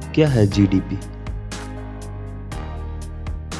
क्या है GDP?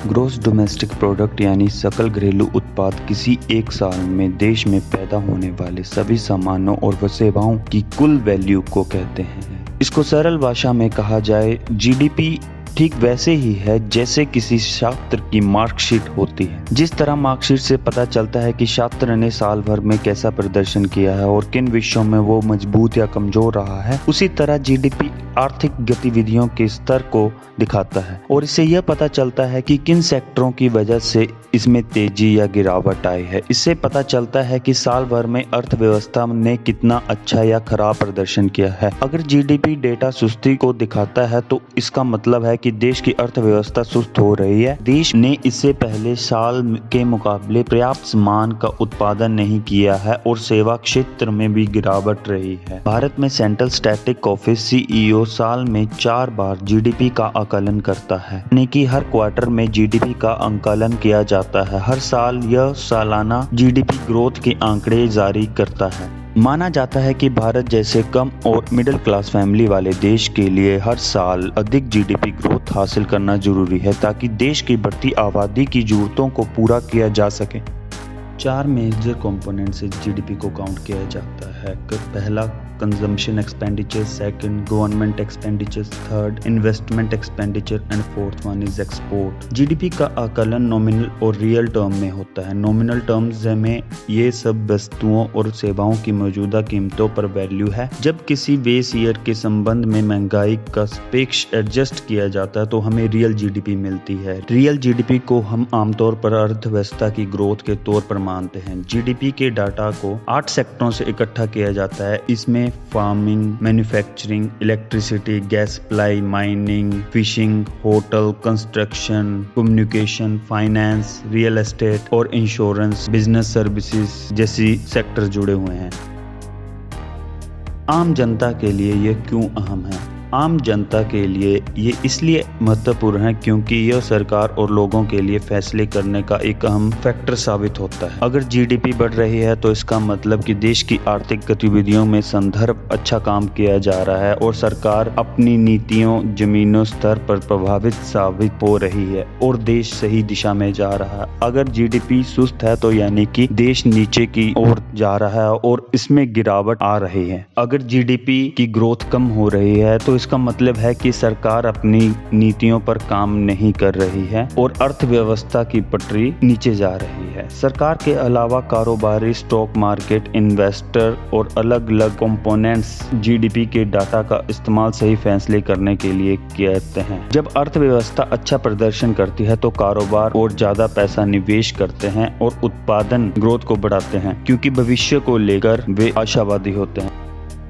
Gross domestic product यानी सकल घरेलू उत्पाद किसी एक साल में देश में पैदा होने वाले सभी सामानों और सेवाओं की कुल वैल्यू को कहते हैं। इसको सरल भाषा में कहा जाए, जीडीपी ठीक वैसे ही है जैसे किसी छात्र की मार्कशीट होती है। जिस तरह मार्कशीट से पता चलता है कि छात्र ने साल भर में कैसा प्रदर्शन किया है और किन विषयों में वो मजबूत या कमजोर रहा है, उसी तरह जीडीपी आर्थिक गतिविधियों के स्तर को दिखाता है और इससे यह पता चलता है कि किन सेक्टरों की वजह से इसमें तेजी या गिरावट आई है। इससे पता चलता है कि साल भर में अर्थव्यवस्था ने कितना अच्छा या खराब प्रदर्शन किया है। अगर जीडीपी डेटा सुस्ती को दिखाता है तो इसका मतलब है कि देश की अर्थव्यवस्था सुस्त हो रही है। देश ने इससे पहले साल के मुकाबले पर्याप्त मान का उत्पादन नहीं किया है और सेवा क्षेत्र में भी गिरावट रही है। भारत में सेंट्रल स्टैटिक ऑफिस सीईओ साल में 4 बार जीडीपी का आकलन करता है, यानी कि हर क्वार्टर में जीडीपी का आकलन किया जाता है। हर साल यह सालाना जीडीपी ग्रोथ के आंकड़े जारी करता है। माना जाता है कि भारत जैसे कम और मिडिल क्लास फैमिली वाले देश के लिए हर साल अधिक जीडीपी ग्रोथ हासिल करना जरूरी है ताकि देश की बढ़ती आबादी की जरूरतों को पूरा किया जा सके। 4 मेजर कंपोनेंट से जीडीपी को काउंट किया जाता है। पहला consumption expenditure, second government expenditure, third investment expenditure and fourth one is export. GDP का आकलन नॉमिनल और रियल टर्म में होता है। नॉमिनल टर्म्स में ये सब वस्तुओं और सेवाओं की मौजूदा कीमतों पर वैल्यू है। जब किसी बेस ईयर के संबंध में महंगाई का सापेक्ष एडजस्ट किया जाता है तो हमें रियल जीडीपी मिलती है। रियल जीडीपी को हम आमतौर पर अर्थव्यवस्था की ग्रोथ के तौर पर मानते हैं। जीडीपी के डाटा को 8 सेक्टरों से इकट्ठा किया जाता है। इसमें farming, manufacturing, electricity, gas supply, mining, fishing, hotel, construction, communication, finance, real estate और इंश्योरेंस, बिजनेस सर्विसेज जैसी सेक्टर जुड़े हुए हैं। आम जनता के लिए यह क्यों अहम है? आम जनता के लिए ये इसलिए महत्वपूर्ण है क्योंकि यह सरकार और लोगों के लिए फैसले करने का एक अहम फैक्टर साबित होता है। अगर जीडीपी बढ़ रही है तो इसका मतलब कि देश की आर्थिक गतिविधियों में संदर्भ अच्छा काम किया जा रहा है और सरकार अपनी नीतियों जमीनों स्तर पर प्रभावित साबित हो रही है और देश सही दिशा में जा रहा है। अगर जीडीपी सुस्त है तो यानी कि देश नीचे की ओर जा रहा है और इसमें गिरावट आ रही है। अगर जीडीपी की ग्रोथ कम हो रही है तो इसका मतलब है कि सरकार अपनी नीतियों पर काम नहीं कर रही है और अर्थव्यवस्था की पटरी नीचे जा रही है। सरकार के अलावा कारोबारी, स्टॉक मार्केट, इन्वेस्टर और अलग अलग कंपोनेंट्स जीडीपी के डाटा का इस्तेमाल सही फैसले करने के लिए करते हैं। जब अर्थव्यवस्था अच्छा प्रदर्शन करती है तो कारोबार और ज्यादा पैसा निवेश करते हैं और उत्पादन ग्रोथ को बढ़ाते हैं क्योंकि भविष्य को लेकर वे आशावादी होते हैं।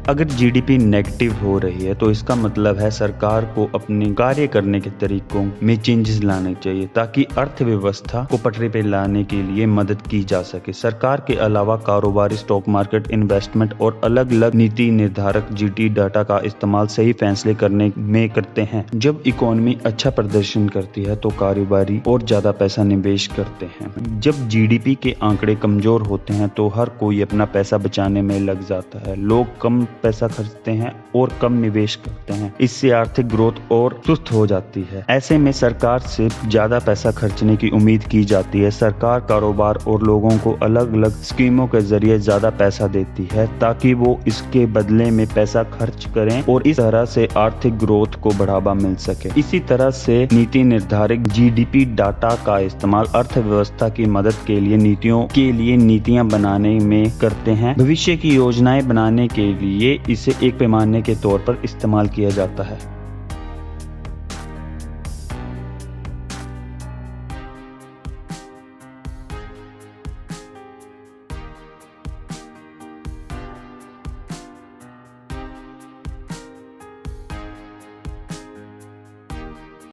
अगर जीडीपी नेगेटिव हो रही है तो इसका मतलब है सरकार को अपने कार्य करने के तरीकों में चेंजेस लाने चाहिए ताकि अर्थव्यवस्था को पटरी पर लाने के लिए मदद की जा सके। सरकार के अलावा कारोबारी, स्टॉक मार्केट, इन्वेस्टमेंट और अलग अलग नीति निर्धारक जीडीपी डाटा का इस्तेमाल सही फैसले करने में करते हैं। जब इकोनॉमी अच्छा प्रदर्शन करती है तो कारोबारी और ज्यादा पैसा निवेश करते हैं। जब जीडीपी के आंकड़े कमजोर होते हैं तो हर कोई अपना पैसा बचाने में लग जाता है। लोग कम पैसा खर्चते हैं और कम निवेश करते हैं। इससे आर्थिक ग्रोथ और सुस्त हो जाती है। ऐसे में सरकार से ज्यादा पैसा खर्चने की उम्मीद की जाती है। सरकार कारोबार और लोगों को अलग अलग स्कीमों के जरिए ज्यादा पैसा देती है ताकि वो इसके बदले में पैसा खर्च करें और इस तरह से आर्थिक ग्रोथ को बढ़ावा मिल सके। इसी तरह से नीति निर्धारक जीडीपी डाटा का इस्तेमाल अर्थव्यवस्था की मदद के लिए नीतियां बनाने में करते हैं। भविष्य की योजनाएं बनाने के लिए इसे एक पैमाने के तौर पर इस्तेमाल किया जाता है।